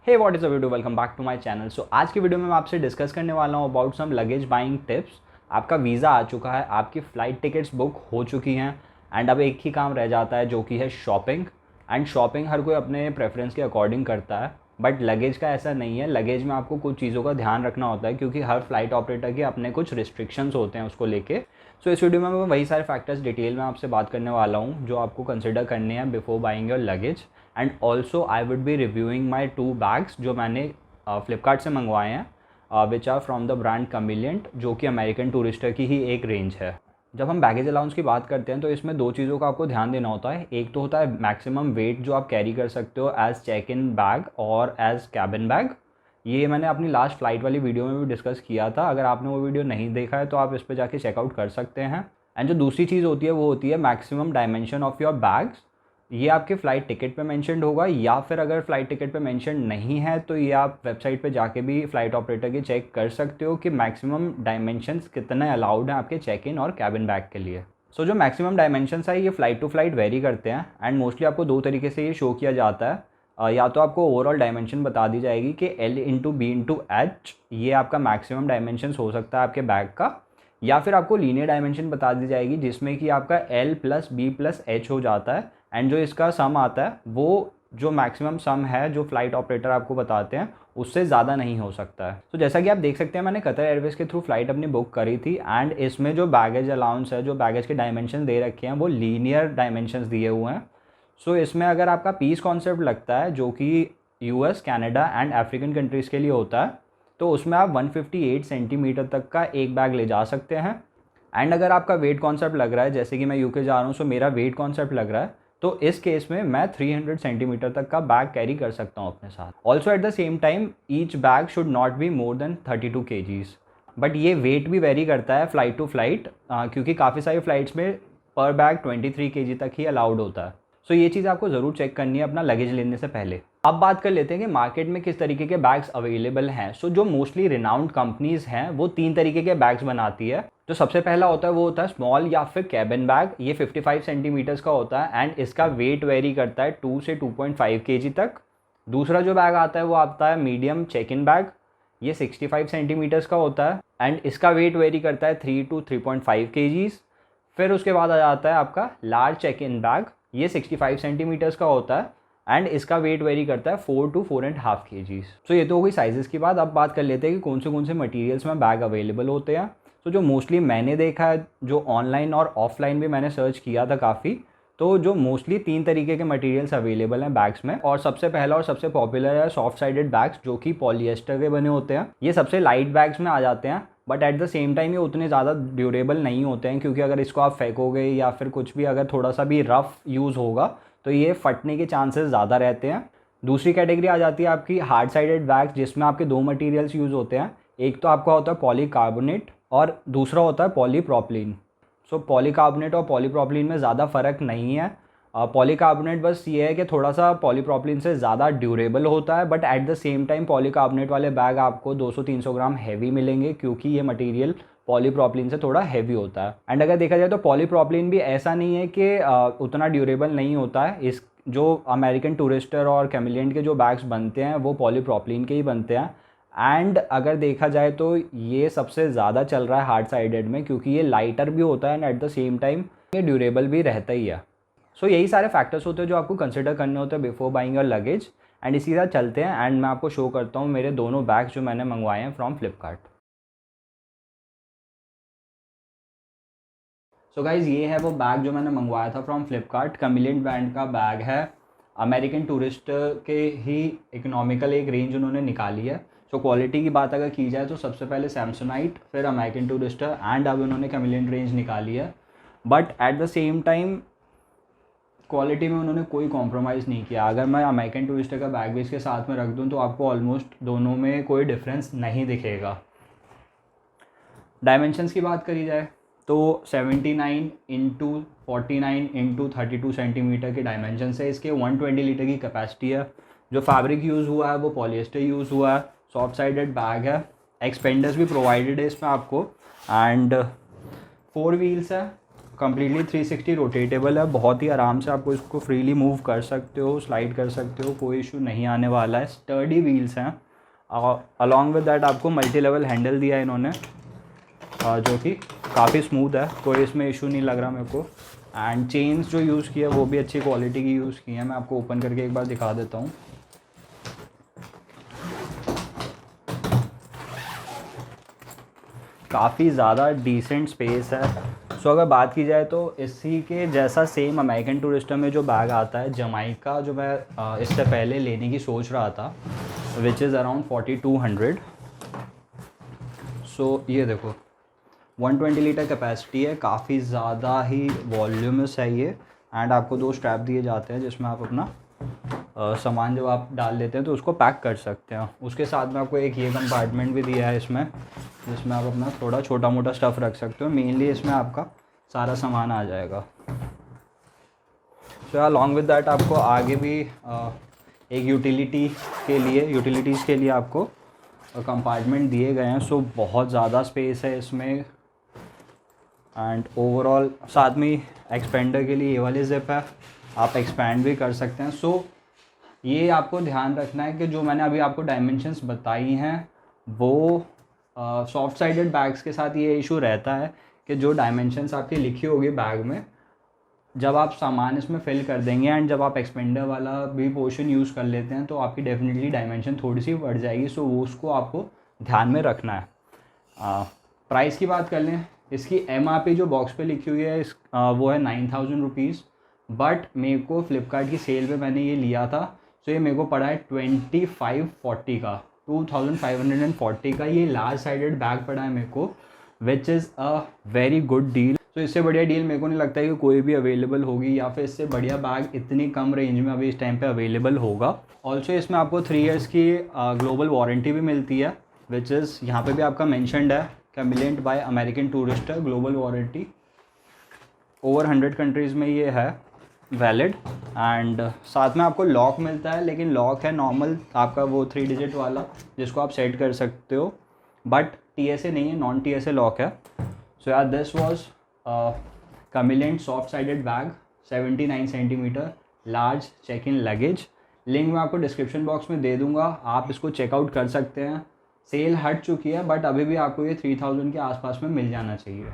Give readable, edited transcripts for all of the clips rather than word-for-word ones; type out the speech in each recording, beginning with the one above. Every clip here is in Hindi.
Hey what is a video, welcome back to my channel. So आज की वीडियो में मैं आपसे डिस्कस करने वाला हूँ about some luggage buying tips. आपका वीज़ा आ चुका है, आपकी फ़्लाइट टिकट्स बुक हो चुकी हैं एंड अब एक ही काम रह जाता है जो कि है शॉपिंग। एंड शॉपिंग हर कोई अपने प्रेफरेंस के अकॉर्डिंग करता है, बट लगेज का ऐसा नहीं है। लगेज में आपको कुछ चीज़ों का ध्यान रखना होता है क्योंकि हर फ्लाइट ऑपरेटर के अपने कुछ रिस्ट्रिक्शंस होते हैं उसको लेके। सो इस वीडियो में मैं वही सारे फैक्टर्स डिटेल में आपसे बात करने वाला हूँ जो आपको कंसिडर करने हैं before buying your luggage. And also I would be reviewing my 2 bags जो मैंने फ्लिपकार्ट से मंगवाए हैं, which are from the brand Kamiliant, जो कि अमेरिकन टूरिस्टर की ही एक रेंज है। जब हम बैगेज अलाउंस की बात करते हैं तो इसमें दो चीज़ों का आपको ध्यान देना होता है। एक तो होता है मैक्सिमम वेट जो आप कैरी कर सकते हो एज चेक इन बैग और एज कैबिन बैग। ये मैंने अपनी लास्ट फ्लाइट वाली वीडियो में भी डिस्कस किया था। अगर आपने वो वीडियो नहीं देखा है तो आप इस पर जाके चेकआउट कर सकते हैं। एंड जो दूसरी चीज़ होती है वो होती है maximum dimension of your bags. ये आपके फ़्लाइट टिकट पे मेंशन्ड होगा, या फिर अगर फ़्लाइट टिकट पे मेंशन नहीं है तो ये आप वेबसाइट पे जाके भी फ़्लाइट ऑपरेटर की चेक कर सकते हो कि मैक्सिमम डायमेंशंस कितने अलाउड हैं आपके चेक इन और कैबिन बैग के लिए। सो जो मैक्सिमम डायमेंशंस है ये फ़्लाइट टू फ़्लाइट वेरी करते हैं एंड मोस्टली आपको दो तरीके से ये शो किया जाता है। या तो आपको ओवरऑल डायमेंशन बता दी जाएगी कि L/B/H ये आपका मैक्सिमम डायमेंशंस हो सकता है आपके बैग का, या फिर आपको लीनियर डायमेंशन बता दी जाएगी जिसमें कि आपका L+B+H हो जाता है। एंड जो इसका सम आता है वो जो मैक्सिमम सम है जो फ्लाइट ऑपरेटर आपको बताते हैं उससे ज़्यादा नहीं हो सकता है। तो जैसा कि आप देख सकते हैं मैंने कतर एयरवेज़ के थ्रू फ्लाइट अपनी बुक करी थी एंड इसमें जो बैगेज अलाउंस है, जो बैगेज के डायमेंशन दे रखे हैं वो लीनियर डायमेंशंस दिए हुए हैं। सो इसमें अगर आपका पीस कॉन्सेप्ट लगता है जो कि US, Canada and African countries के लिए होता है, तो उसमें आप 158 सेंटीमीटर तक का एक बैग ले जा सकते हैं। एंड अगर आपका वेट कॉन्सेप्ट लग रहा है, जैसे कि मैं यूके जा रहा हूँ, सो मेरा वेट कॉन्सेप्ट लग रहा है, तो इस केस में मैं 300 सेंटीमीटर तक का बैग कैरी कर सकता हूँ अपने साथ। Also at the same time each bag should not be more than 32 kgs। But ये वेट भी वेरी करता है फ़्लाइट टू फ़्लाइट, क्योंकि काफ़ी सारी फ़्लाइट्स में पर बैग 23 kg तक ही अलाउड होता है। सो ये चीज़ आपको ज़रूर चेक करनी है अपना लगेज लेने से पहले। अब बात कर लेते हैं कि मार्केट में किस तरीके के बैग्स अवेलेबल हैं। सो जो मोस्टली रिनाउंड कंपनीज हैं वो 3 तरीके के बैग्स बनाती है। जो सबसे पहला होता है वो होता है स्मॉल या फिर कैबिन बैग। ये 55 सेंटीमीटर्स का होता है एंड इसका वेट वेरी करता है 2 से 2.5 kg तक। दूसरा जो बैग आता है वो आता है मीडियम चेक इन बैग। ये 65 सेंटीमीटर्स का होता है एंड इसका वेट वेरी करता है 3 to 3.5 kgs। फिर उसके बाद आ जाता है आपका लार्ज चेक इन बैग। ये 65 सेंटीमीटर्स का होता है एंड इसका वेट वेरी करता है 4 to 4.5 kgs। सो ये तो हो गई साइजेस की बात। अब बात कर लेते हैं कि कौन से मटेरियल्स में बैग अवेलेबल होते हैं। तो जो मोस्टली मैंने देखा है, जो ऑनलाइन और ऑफलाइन भी मैंने सर्च किया था काफ़ी, तो जो मोस्टली 3 तरीके के मटेरियल्स अवेलेबल हैं बैग्स में। और सबसे पहला और सबसे पॉपुलर है सॉफ्ट साइडेड बैग्स जो कि पॉलिएस्टर के बने होते हैं। ये सबसे लाइट बैग्स में आ जाते हैं, but at the same time ये उतने ज़्यादा ड्यूरेबल नहीं होते हैं, क्योंकि अगर इसको आप फेंकोगे या फिर कुछ भी अगर थोड़ा सा भी रफ़ यूज़ होगा तो ये फटने के चांसेस ज़्यादा रहते हैं। दूसरी कैटेगरी आ जाती है आपकी हार्ड साइडेड बैग्स, जिसमें आपके दो मटेरियल्स यूज़ होते हैं। एक तो आपका होता है पॉलीकार्बोनेट और दूसरा होता है पॉलीप्रोपिलीन। सो पॉलीकार्बोनेट और पॉलीप्रोपिलीन में ज़्यादा फ़र्क नहीं है। पॉलीकार्बोनेट बस ये है कि थोड़ा सा पॉलीप्रोपिलीन से ज़्यादा ड्यूरेबल होता है, but at the same time polycarbonate वाले बैग आपको 200-300 ग्राम हैवी मिलेंगे, क्योंकि ये मटेरियल पॉलीप्रोपिलीन से थोड़ा हैवी होता है। एंड अगर देखा जाए तो पॉलीप्रोपिलीन भी ऐसा नहीं है कि उतना ड्यूरेबल नहीं होता है। इस जो अमेरिकन टूरिस्टर और कैमिलियंट के जो बैग्स बनते हैं वो पॉलीप्रोपिलीन के ही बनते हैं। एंड अगर देखा जाए तो ये सबसे ज़्यादा चल रहा है हार्ड साइडेड में, क्योंकि ये लाइटर भी होता है and at the same time ये ड्यूरेबल भी रहता ही है। सो यही सारे फैक्टर्स होते हैं जो आपको कंसिडर करने होते हैं before buying your luggage. And इसी तरह चलते हैं एंड मैं आपको शो करता हूँ मेरे दोनों बैग्स जो मैंने मंगवाए हैं फ्रॉम फ्लिपकार्ट। सो गाइज़ ये है वो बैग जो मैंने मंगवाया था फ्रॉम फ्लिपकार्ट। कमिलियंट ब्रांड का बैग है। अमेरिकन टूरिस्ट के ही इकोनॉमिकल एक रेंज उन्होंने निकाली है। सो क्वालिटी की बात अगर की जाए तो सबसे पहले सैमसोनाइट, फिर अमेरिकन टूरिस्टर एंड अब उन्होंने कमिलियंट रेंज निकाली है। But at the same time quality में उन्होंने कोई कॉम्प्रोमाइज़ नहीं किया। अगर मैं अमेरिकन टूरिस्टर का बैग भी इसके साथ में रख दूं तो आपको ऑलमोस्ट दोनों में कोई डिफरेंस नहीं दिखेगा। डायमेंशंस की बात करी जाए तो 79x49x32 सेंटीमीटर के डायमेंशन है इसके। 120 लीटर की कैपेसिटी है। जो फैब्रिक यूज़ हुआ है वो पॉलिएस्टर यूज़ हुआ है। सॉफ्ट साइडेड बैग है। एक्सपेंडर्स भी प्रोवाइडेड है इसमें आपको। एंड 4 व्हील्स है कम्प्लीटली 360 रोटेटेबल है, बहुत ही आराम से आपको इसको फ्रीली मूव कर सकते हो, स्लाइड कर सकते हो, कोई इशू नहीं आने वाला है। स्टर्डी व्हील्स हैं, अलॉन्ग विद दैट आपको मल्टी लेवल हैंडल दिया है इन्होंने, जो कि काफ़ी स्मूथ है, कोई इसमें इशू नहीं लग रहा मेरे को। एंड चेन्स जो यूज़ की है वो भी अच्छी क्वालिटी की यूज़ की है। मैं आपको ओपन करके एक बार दिखा देता हूँ। काफ़ी ज़्यादा डिसेंट स्पेस है। सो अगर बात की जाए तो इसी के जैसा सेम अमेरिकन टूरिस्टर में जो बैग आता है जमाइका, जो मैं इससे पहले लेने की सोच रहा था, विच इज़ अराउंड 4200। सो ये देखो 120 लीटर कैपेसिटी है, काफ़ी ज़्यादा ही वॉल्यूमस है ये। एंड आपको 2 स्ट्रैप दिए जाते हैं जिसमें आप अपना सामान जब आप डाल लेते हैं तो उसको पैक कर सकते हैं। उसके साथ में आपको एक ये कंपार्टमेंट भी दिया है इसमें, जिसमें आप अपना थोड़ा छोटा मोटा स्टफ़ रख सकते हो। मेनली इसमें आपका सारा सामान आ जाएगा। सो अलॉन्ग विद दैट आपको आगे भी एक यूटिलिटीज़ के लिए आपको कंपार्टमेंट दिए गए हैं। सो बहुत ज़्यादा स्पेस है इसमें। एंड ओवरऑल साथ में एक्सपेंडर के लिए ये वाली ज़िप है, आप एक्सपैंड भी कर सकते हैं। सो ये आपको ध्यान रखना है कि जो मैंने अभी आपको डायमेंशंस बताई हैं वो सॉफ्ट साइडेड बैग्स के साथ ये इशू रहता है कि जो डायमेंशंस आपकी लिखी होगी बैग में, जब आप सामान इसमें फिल कर देंगे एंड जब आप एक्सपेंडर वाला भी पोर्शन यूज़ कर लेते हैं तो आपकी डेफिनेटली डायमेंशन थोड़ी सी बढ़ जाएगी। सो वो उसको आपको ध्यान में रखना है। प्राइस की बात कर लें, इसकी MRP जो बॉक्स पे लिखी हुई है वो है 9000 रुपीज़। बट मेरे को फ्लिपकार्ट की सेल पे मैंने ये लिया था, तो ये मेरे को पड़ा है 2540 का, 2540 का ये लार्ज साइडेड बैग पड़ा है मेरे को, which is a very good deal. तो इससे बढ़िया डील मेरे को नहीं लगता है कि कोई भी अवेलेबल होगी, या फिर इससे बढ़िया बैग इतनी कम रेंज में अभी इस टाइम पे अवेलेबल होगा। ऑल्सो इसमें आपको 3 इयर्स की ग्लोबल वारंटी भी मिलती है, विच इज़ यहाँ पे भी आपका मैंशनड है, Kamiliant by American Tourister, global warranty. Over 100 countries में ये है वैलिड। एंड साथ में आपको लॉक मिलता है, लेकिन लॉक है नॉर्मल आपका वो 3 डिजिट वाला जिसको आप सेट कर सकते हो, बट TSA नहीं है, नॉन TSA लॉक है। सो यार this was Kamiliant soft sided bag 79 centimetre large check in luggage. Link मैं आपको डिस्क्रिप्शन बॉक्स में दे दूंगा, आप इसको चेकआउट कर सकते हैं। सेल हट चुकी है बट अभी भी आपको ये 3000 के आसपास में मिल जाना चाहिए।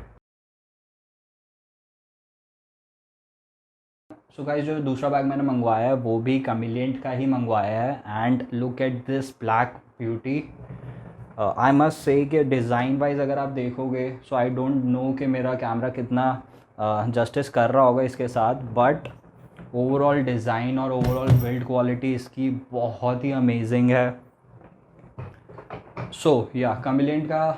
सो गाइस जो दूसरा बैग मैंने मंगवाया है वो भी कैमिलेंट का ही मंगवाया है। And look at this black beauty. I must say कि डिज़ाइन वाइज अगर आप देखोगे, सो आई डोंट नो कि मेरा कैमरा कितना जस्टिस कर रहा होगा इसके साथ, बट ओवरऑल डिज़ाइन और ओवरऑल बिल्ड क्वालिटी इसकी बहुत ही अमेजिंग है। सो या कैमिलेंट का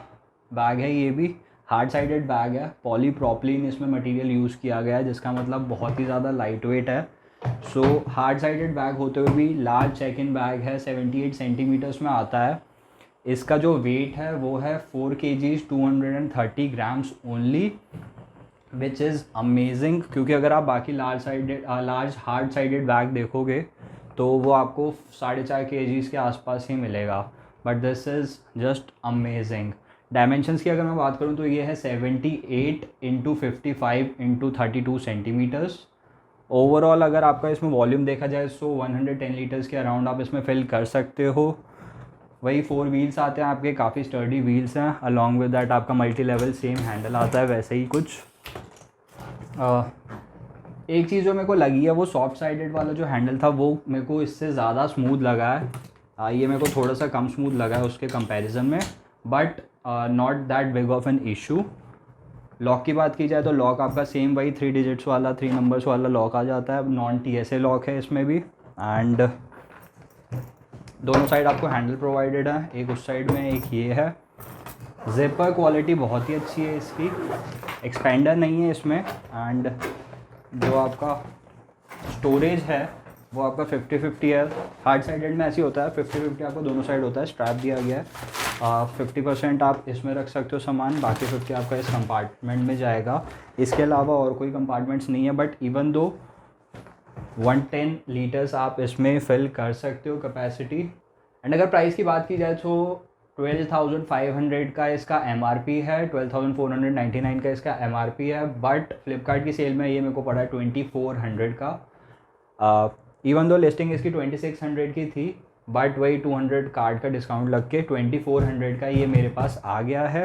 बैग है, ये भी हार्ड साइडेड बैग है, पॉलीप्रोपिलीन इसमें मटेरियल यूज़ किया गया है, जिसका मतलब बहुत ही ज़्यादा लाइट वेट है। सो हार्ड साइडेड बैग होते हुए भी लार्ज चेक इन बैग है, 78 सेंटीमीटर्स में आता है। इसका जो वेट है वो है 4 kgs 230 grams only, which is amazing. क्योंकि अगर आप बाकी लार्ज हार्ड साइडेड बैग देखोगे तो वो आपको 4.5 kgs के आसपास ही मिलेगा, but this is just amazing. Dimensions की अगर मैं बात करूँ तो ये है 78 × 55 × 32 सेंटीमीटर्स। ओवरऑल अगर आपका इसमें वॉल्यूम देखा जाए तो 110 लीटर्स के अराउंड आप इसमें फिल कर सकते हो। वही 4 व्हील्स आते हैं आपके, काफ़ी स्टर्डी व्हील्स हैं। अलॉन्ग विद दैट आपका मल्टी लेवल सेम हैंडल आता है वैसे ही कुछ। एक चीज़ जो मेरे को लगी है वो सॉफ्ट साइडेड वाला जो हैंडल था वो मेरे को इससे ज़्यादा स्मूथ लगा है। ये मेरे को थोड़ा सा कम स्मूथ लगा है उसके कंपैरिजन में, but not that big of an issue. Lock की बात की जाए तो लॉक आपका सेम वही 3 डिजिट्स वाला 3 नंबर्स वाला लॉक आ जाता है, नॉन TSA लॉक है इसमें भी। एंड दोनों साइड आपको हैंडल प्रोवाइडेड है, एक उस साइड में एक ये है। जिपर क्वालिटी बहुत ही अच्छी है इसकी, एक्सपेंडर नहीं है इसमें। एंड जो आपका स्टोरेज है वो आपका 50-50 है। हार्ड साइडेड में ऐसे होता है 50-50 आपको दोनों साइड होता है, स्ट्रैप दिया गया है। 50% आप इसमें रख सकते हो सामान, बाकी 50 आपका इस कंपार्टमेंट में जाएगा। इसके अलावा और कोई कंपार्टमेंट्स नहीं है, बट इवन दो 110 लीटर्स आप इसमें फिल कर सकते हो कैपेसिटी। एंड अगर प्राइस की बात की जाए तो 12,500 का इसका MRP है, 12,499 का इसका MRP है, बट फ्लिपकार्ट की सेल में ये मेरे को पड़ा है 2,400 का। इवन दो लिस्टिंग इसकी 2,600 की थी, बट वही 200 कार्ड का डिस्काउंट लग के 2,400 का ये मेरे पास आ गया है।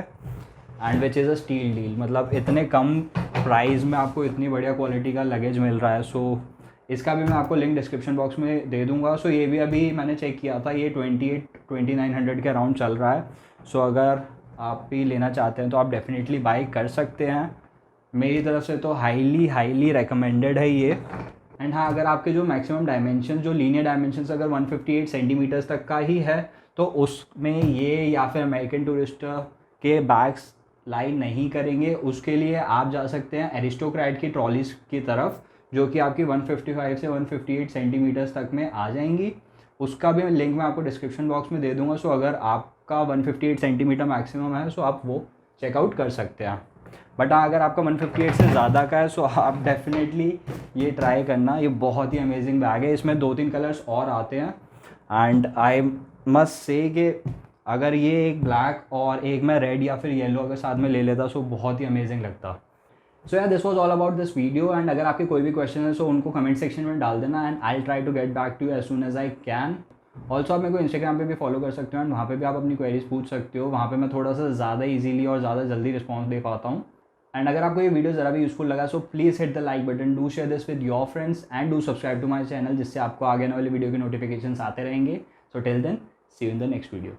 And which is a steal deal, मतलब इतने कम प्राइस में आपको इतनी बढ़िया क्वालिटी का लगेज मिल रहा है। सो इसका भी मैं आपको लिंक डिस्क्रिप्शन बॉक्स में दे दूंगा। सो ये भी अभी मैंने चेक किया था, ये 2,900 के अराउंड चल रहा है। सो अगर आप भी लेना चाहते हैं तो आप डेफिनेटली बाई कर सकते हैं। मेरी तरफ से तो हाईली रिकमेंडेड है ये। एंड हाँ, अगर आपके जो मैक्सिमम डायमेंशन, जो लीनियर डायमेंशन अगर 158 सेंटीमीटर्स तक का ही है तो उसमें ये या फिर अमेरिकन टूरिस्टर के बैग्स लाई नहीं करेंगे। उसके लिए आप जा सकते हैं एरिस्टोक्रेट की ट्रॉलीज की तरफ, जो कि आपकी 155 से 158 सेंटीमीटर्स तक में आ जाएंगी। उसका भी लिंक मैं आपको डिस्क्रिप्शन बॉक्स में दे दूंगा। सो अगर आपका 158 सेंटीमीटर मैक्सिमम है सो आप वो चेकआउट कर सकते हैं। बट हाँ, अगर आपका 158 से ज़्यादा का है सो आप डेफिनेटली ये ट्राई करना। ये बहुत ही अमेजिंग बैग है। इसमें 2-3 कलर्स और आते हैं एंड आई मस्ट से कि अगर ये एक ब्लैक और एक मैं रेड या फिर येलो अगर साथ में ले लेता सो बहुत ही अमेजिंग लगता। सो यार, this was all about this video. And अगर आपके कोई भी क्वेश्चन है सो उनको कमेंट सेक्शन में डाल देना and I try to get back to you as soon as I can. Also आप मेरे को इंस्टाग्राम पे भी फॉलो कर सकते हो एंड वहाँ पे भी आप अपनी क्वेरीज पूछ सकते हो। वहाँ पे मैं थोड़ा सा ज़्यादा इजीली और ज़्यादा जल्दी रिस्पॉन्स दे पाता हूँ। एंड अगर आपको ये वीडियो ज़रा भी यूजफुल लगा so please hit the like button, do share this with your friends and do subscribe to my channel, जिससे आपको आगे आने वाली वीडियो के नोटिफिकेशन आते रहेंगे। So till then, see you in the next video.